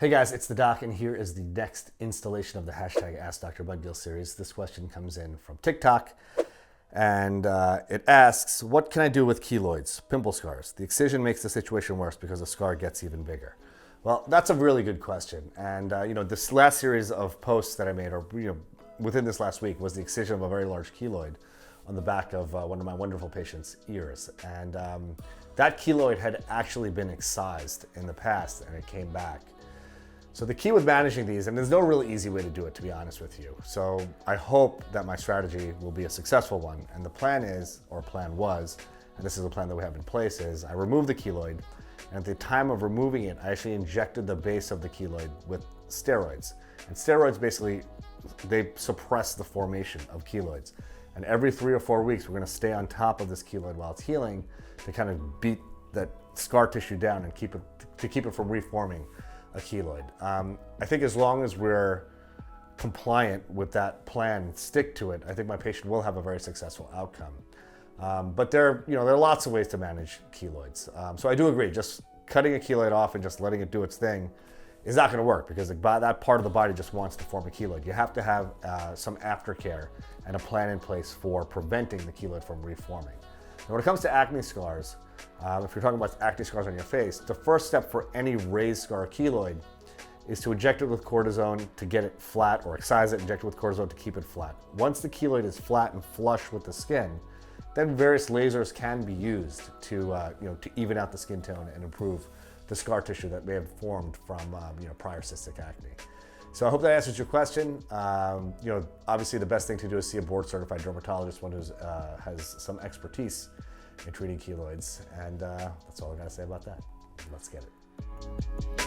Hey guys, it's the doc, and here is the next installation of the hashtag Ask Dr. Mudgil series. This question comes in from TikTok, and it asks, what can I do with keloids, pimple scars? The excision makes the situation worse because the scar gets even bigger. Well, that's a really good question, and this last series of posts that I made, or within this last week, was the excision of a very large keloid on the back of one of my wonderful patients' ears, and that keloid had actually been excised in the past, and it came back. So the key with managing these, and there's no really easy way to do it, to be honest with you. So I hope that my strategy will be a successful one. And the plan is, or plan was, and this is the plan that we have in place, is I removed the keloid, and at the time of removing it, I actually injected the base of the keloid with steroids. And steroids basically, they suppress the formation of keloids. And every 3 or 4 weeks, we're gonna stay on top of this keloid while it's healing to kind of beat that scar tissue down and keep it from reforming a keloid. I think as long as we're compliant with that plan, stick to it, I think my patient will have a very successful outcome. But there are lots of ways to manage keloids. So I do agree, just cutting a keloid off and just letting it do its thing is not gonna work, because that part of the body just wants to form a keloid. You have to have some aftercare and a plan in place for preventing the keloid from reforming. Now, when it comes to acne scars, if you're talking about acne scars on your face, the first step for any raised scar or keloid is to inject it with cortisone to get it flat, or excise it, inject it with cortisone to keep it flat. Once the keloid is flat and flush with the skin, then various lasers can be used to even out the skin tone and improve the scar tissue that may have formed from prior cystic acne. So I hope that answers your question. Obviously the best thing to do is see a board-certified dermatologist, one who has some expertise in treating keloids. And that's all I gotta say about that. Let's get it.